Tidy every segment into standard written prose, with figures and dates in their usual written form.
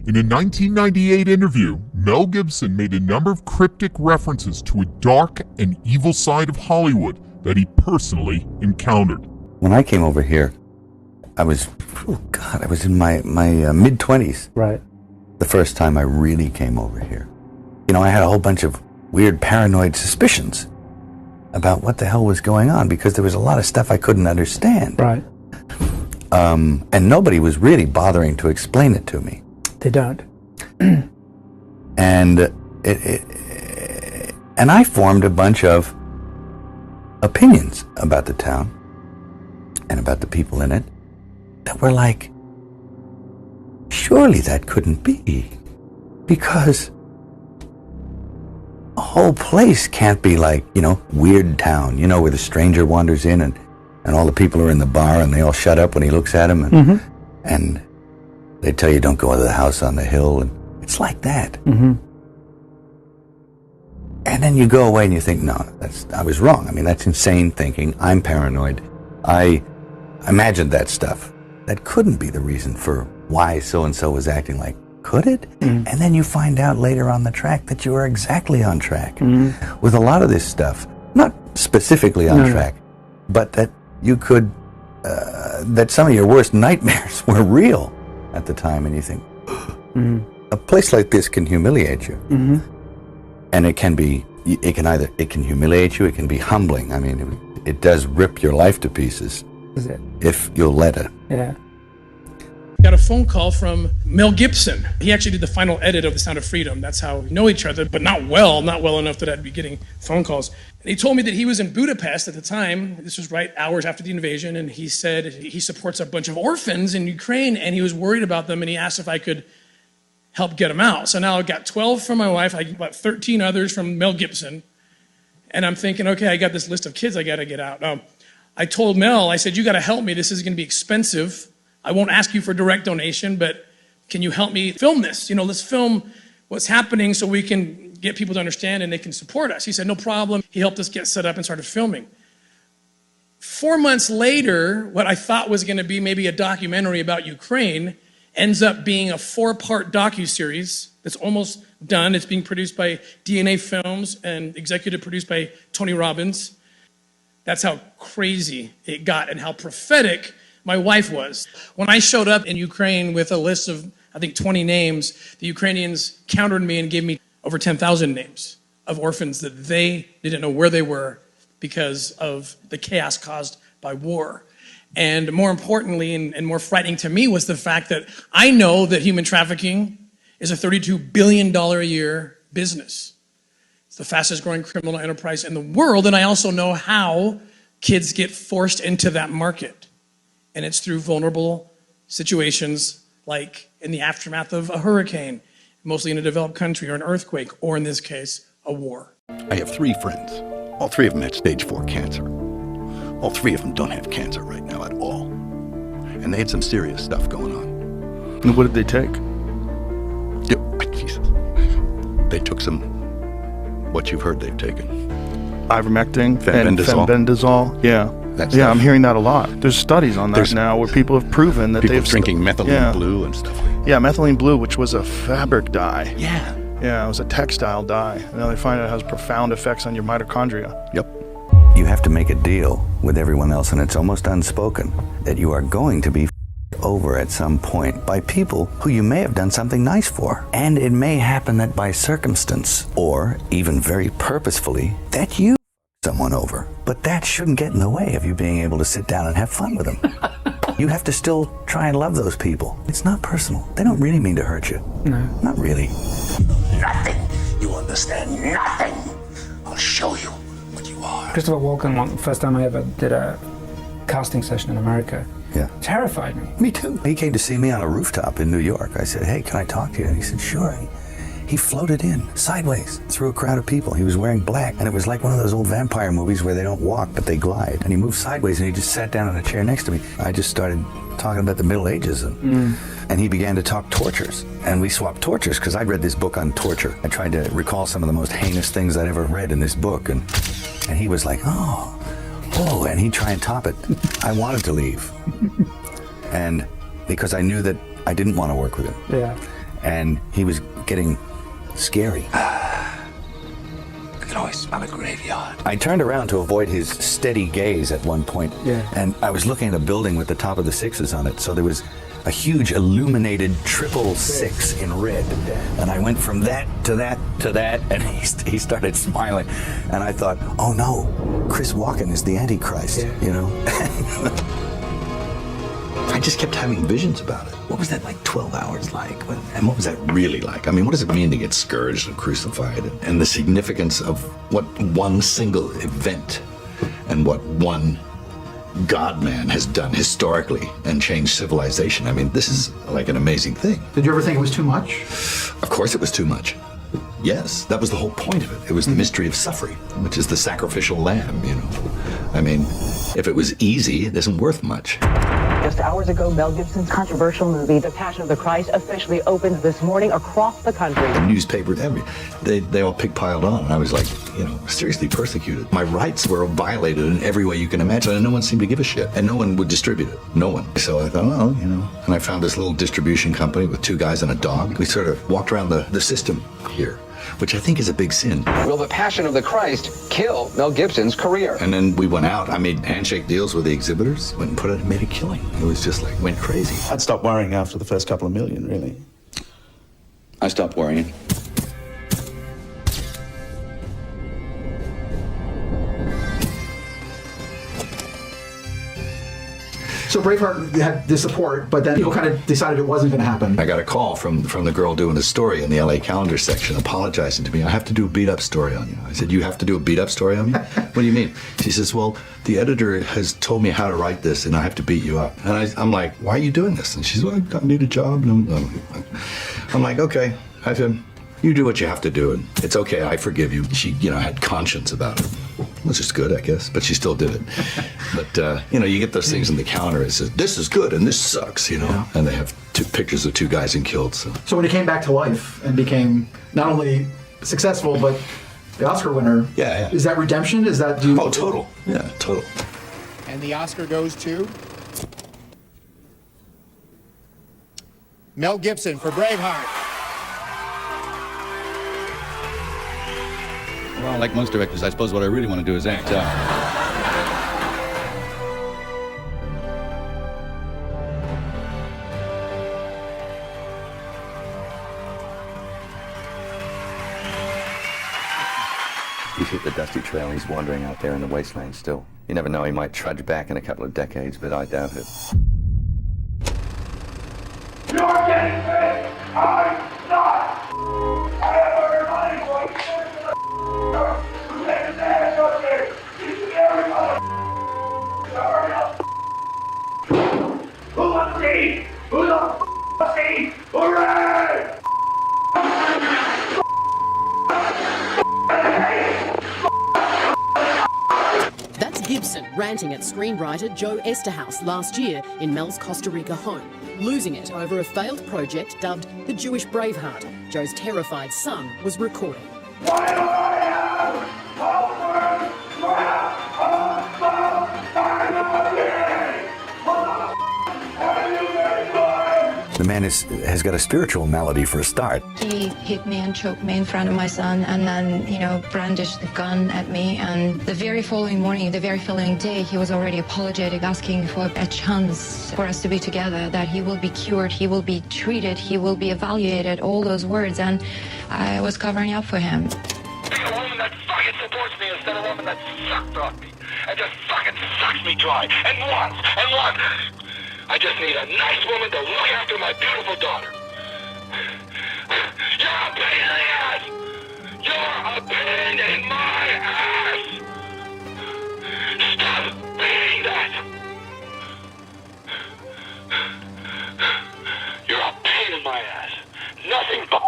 In a 1998 interview, Mel Gibson made a number of cryptic references to a dark and evil side of Hollywood that he personally encountered. When I came over here, I was in my mid-20s. Right. The first time I really came over here. You know, I had a whole bunch of weird paranoid suspicions about what the hell was going on because there was a lot of stuff I couldn't understand. Right. And nobody was really bothering to explain it to me. They don't. And I formed a bunch of opinions about the town and about the people in it that were like, surely that couldn't be, because a whole place can't be like, you know, Weird Town, you know, where the stranger wanders in and all the people are in the bar and they all shut up when he looks at them and they tell you don't go into the house on the hill, and it's like that. And then you go away and you think, no, I was wrong. I mean, that's insane thinking. I'm paranoid. I imagined that stuff. That couldn't be the reason for why so-and-so was acting like, could it? And then you find out later on the track that you are exactly on track with a lot of this stuff. Not specifically on track, but that you could, that some of your worst nightmares were real at the time, and you think, a place like this can humiliate you. And it can humiliate you, it can be humbling. I mean, it does rip your life to pieces. Is it? If you'll let it. Yeah. Got a phone call from Mel Gibson. He actually did the final edit of The Sound of Freedom. That's how we know each other, but not well enough that I'd be getting phone calls. And he told me that he was in Budapest at the time. This was right hours after the invasion, and he said he supports a bunch of orphans in Ukraine, and he was worried about them, and he asked if I could help get them out. So now I've got 12 from my wife, I got about 13 others from Mel Gibson, and I'm thinking, okay, I got this list of kids I gotta get out. I told Mel, I said, you gotta help me, this is gonna be expensive. I won't ask you for direct donation, but can you help me film this? You know, let's film what's happening so we can get people to understand and they can support us. He said, no problem. He helped us get set up and started filming. 4 months later, what I thought was gonna be maybe a documentary about Ukraine ends up being a 4-part docuseries that's almost done. It's being produced by DNA Films and executive produced by Tony Robbins. That's how crazy it got and how prophetic my wife was. When I showed up in Ukraine with a list of, I think, 20 names, the Ukrainians countered me and gave me over 10,000 names of orphans that they didn't know where they were because of the chaos caused by war. And more importantly, and more frightening to me, was the fact that I know that human trafficking is a $32 billion a year business. It's the fastest growing criminal enterprise in the world, and I also know how kids get forced into that market. And it's through vulnerable situations like in the aftermath of a hurricane, mostly in a developed country, or an earthquake, or in this case, a war. I have 3 friends. All 3 of them had stage 4 cancer. All 3 of them don't have cancer right now at all. And they had some serious stuff going on. And what did they take? Jesus. They took some, what you've heard they've taken. Ivermectin and Fenbendazole. Fenbendazole. Yeah. That Yeah, stuff. I'm hearing that a lot. There's studies on that now where people have proven that People they've drinking methylene blue and stuff. Yeah, methylene blue, which was a fabric dye. Yeah. Yeah, it was a textile dye. And now they find it has profound effects on your mitochondria. Yep. You have to make a deal with everyone else, and it's almost unspoken that you are going to be over at some point by people who you may have done something nice for. And it may happen that by circumstance, or even very purposefully, that you someone over. But that shouldn't get in the way of you being able to sit down and have fun with them. You have to still try and love those people. It's not personal. They don't really mean to hurt you. No. Not really. Nothing. You understand nothing. I'll show you what you are. Christopher Walken, first time I ever did a casting session in America, terrified me. Me too. He came to see me on a rooftop in New York. I said, hey, can I talk to you? And he said, sure. He floated in, sideways, through a crowd of people. He was wearing black, and it was like one of those old vampire movies where they don't walk, but they glide. And he moved sideways, and he just sat down in a chair next to me. I just started talking about the Middle Ages, and he began to talk tortures. And we swapped tortures, because I'd read this book on torture. I tried to recall some of the most heinous things I'd ever read in this book, and he was like, oh, and he'd try and top it. I wanted to leave. And because I knew that I didn't want to work with him. Yeah. and he was getting scary. I can always smell a graveyard. I turned around to avoid his steady gaze at one point, and I was looking at a building with the top of the sixes on it, so there was a huge illuminated 666 in red, and I went from that to that to that, and he started smiling, and I thought, oh no, Chris Walken is the Antichrist, you know? I just kept having visions about it. What was that like 12 hours like? And what was that really like? I mean, what does it mean to get scourged and crucified? And the significance of what one single event and what one God-man has done historically and changed civilization. I mean, this is like an amazing thing. Did you ever think it was too much? Of course it was too much. Yes, that was the whole point of it. It was the mystery of suffering, which is the sacrificial lamb, you know. I mean, if it was easy, it isn't worth much. Just hours ago, Mel Gibson's controversial movie, The Passion of the Christ, officially opens this morning across the country. The newspaper, they all pig-piled on, and I was like, you know, seriously persecuted. My rights were violated in every way you can imagine, and no one seemed to give a shit, and no one would distribute it. No one. So I thought, well, you know, and I found this little distribution company with 2 guys and a dog. We sort of walked around the system here, which I think is a big sin. Will The Passion of the Christ kill Mel Gibson's career? And then we went out. I made handshake deals with the exhibitors, went and put it, made a killing. It was just like, went crazy. I'd stopped worrying after the first couple of million, really. I stopped worrying. So Braveheart had the support, but then you kind of decided it wasn't going to happen. I got a call from the girl doing the story in the LA Calendar section apologizing to me. I have to do a beat-up story on you. I said, you have to do a beat-up story on me? What do you mean? She says, well, the editor has told me how to write this, and I have to beat you up. And I'm like, why are you doing this? And she's like, I need a job. And I'm like, okay. I said, you do what you have to do, and it's okay, I forgive you. She, you know, had conscience about it. Which is good, I guess, but she still did it. But, you know, you get those things in the calendar. It says, this is good and this sucks, you know? Yeah. And they have 2 pictures of 2 guys in kilts. So when he came back to life and became not only successful, but the Oscar winner, is that redemption? Is that... Oh, total. Yeah, total. And the Oscar goes to... Mel Gibson for Braveheart. Well, like most directors, I suppose what I really want to do is act out. He's hit the dusty trail. He's wandering out there in the wasteland still. You never know, he might trudge back in a couple of decades, but I doubt it. You're getting paid! I'm not! I have earned money for you! Who wants to see? Who the f*** see? Hooray! That's Gibson ranting at screenwriter Joe Esterhaus last year in Mel's Costa Rica home, losing it over a failed project dubbed The Jewish Braveheart. Joe's terrified son was recording. The man has got a spiritual malady for a start. He hit me and choked me in front of my son and then, you know, brandished the gun at me. And the very following morning, the very following day, he was already apologetic, asking for a chance for us to be together, that he will be cured, he will be treated, he will be evaluated, all those words. And I was covering up for him. Be a woman that fucking supports me instead of a woman that sucked off me and just fucking sucks me dry. And once. I just need a nice woman to look after my beautiful daughter. You're a pain in the ass! You're a pain in my ass! Stop being that! You're a pain in my ass. Nothing but...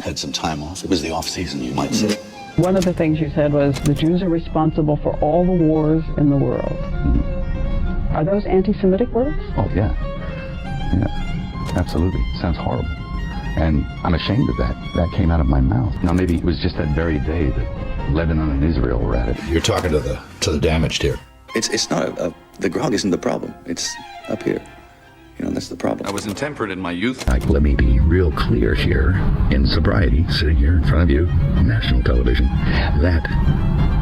Had some time off. It was the off season, you might say. One of the things you said was the Jews are responsible for all the wars in the world. Are those anti-Semitic words? Oh, yeah. Yeah, absolutely. Sounds horrible. And I'm ashamed of that. That came out of my mouth. Now, maybe it was just that very day that Lebanon and Israel were at it. You're talking to the damaged here. It's not the grog isn't the problem. It's up here. You know, that's the problem. I was intemperate in my youth. Let me be real clear here, in sobriety, sitting here in front of you, on national television, that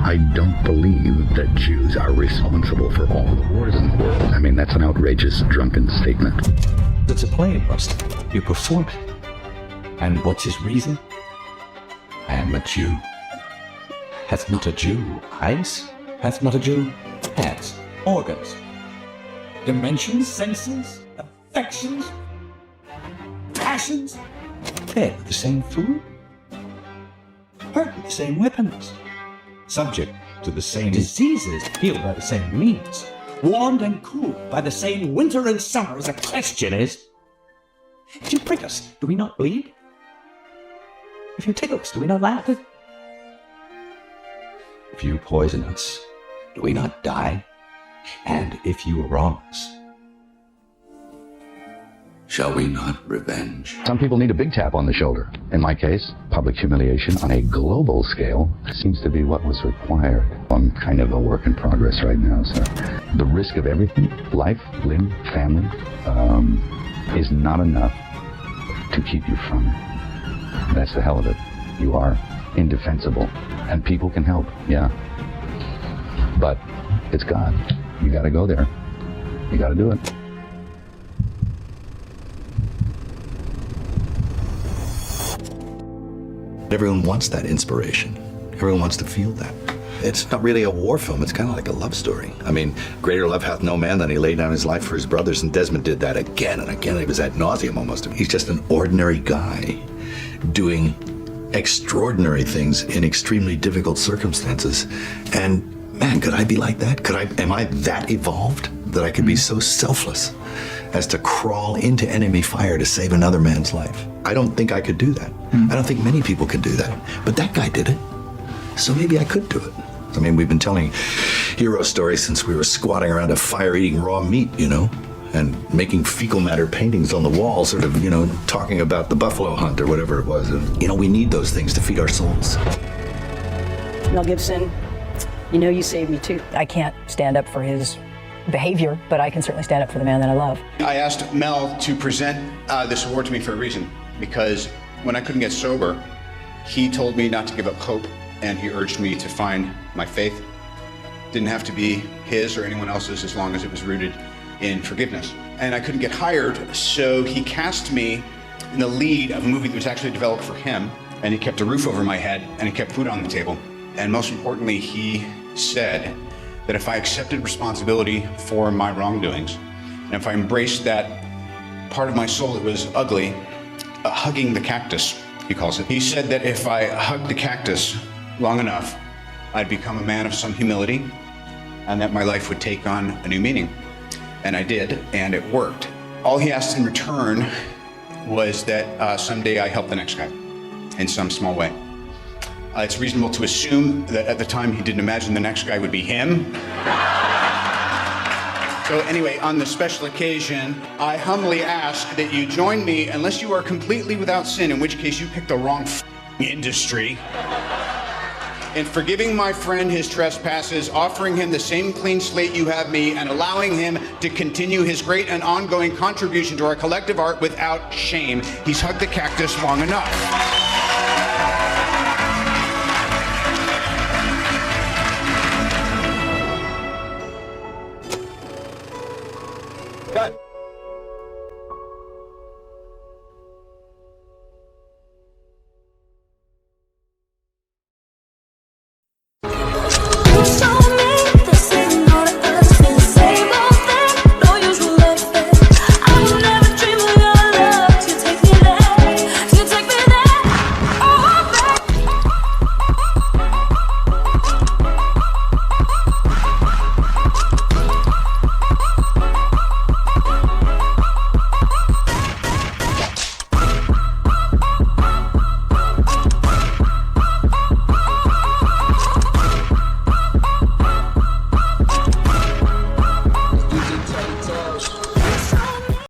I don't believe that Jews are responsible for all the wars in the world. I mean, that's an outrageous, drunken statement. It's a play, Rust. You perform it. And what's his reason? I am a Jew. Hath not a Jew eyes? Hath not a Jew hands, organs, dimensions, senses, affections, passions? Fed with the same food? Hurt with the same weapons? Subject to the same diseases, healed by the same means? Warmed and cooled by the same winter and summer? The question is, if you prick us, do we not bleed? If you tickle us, do we not laugh? If you poison us, do we not die? And if you wrong us, shall we not revenge? Some people need a big tap on the shoulder. In my case, public humiliation on a global scale seems to be what was required. I'm kind of a work in progress right now, so the risk of everything, life, limb, family, is not enough to keep you from it. That's the hell of it. You are indefensible, and people can help, yeah. But it's God. You gotta go there. You gotta do it. Everyone wants that inspiration. Everyone wants to feel that. It's not really a war film, it's kind of like a love story. I mean, greater love hath no man than he laid down his life for his brothers, and Desmond did that again and again. It was ad nauseum almost. He's just an ordinary guy doing extraordinary things in extremely difficult circumstances. And man, could I be like that? Am I that evolved that I could be so selfless as to crawl into enemy fire to save another man's life? I don't think I could do that. I don't think many people could do that. But that guy did it. So maybe I could do it. I mean, we've been telling hero stories since we were squatting around a fire eating raw meat, you know, and making fecal matter paintings on the wall, sort of, you know, talking about the buffalo hunt or whatever it was. And, you know, we need those things to feed our souls. Mel Gibson, you know you saved me too. I can't stand up for his behavior, but I can certainly stand up for the man that I love. I asked Mel to present this award to me for a reason, because when I couldn't get sober, he told me not to give up hope, and he urged me to find my faith. Didn't have to be his or anyone else's as long as it was rooted in forgiveness. And I couldn't get hired, so he cast me in the lead of a movie that was actually developed for him, and he kept a roof over my head, and he kept food on the table. And most importantly, he said that if I accepted responsibility for my wrongdoings, and if I embraced that part of my soul that was ugly, hugging the cactus, he calls it. He said that if I hugged the cactus long enough, I'd become a man of some humility, and that my life would take on a new meaning. And I did, and it worked. All he asked in return was that someday I help the next guy in some small way. It's reasonable to assume that at the time he didn't imagine the next guy would be him. So anyway, on this special occasion, I humbly ask that you join me, unless you are completely without sin, in which case you picked the wrong industry, in forgiving my friend his trespasses, offering him the same clean slate you have me, and allowing him to continue his great and ongoing contribution to our collective art without shame. He's hugged the cactus long enough.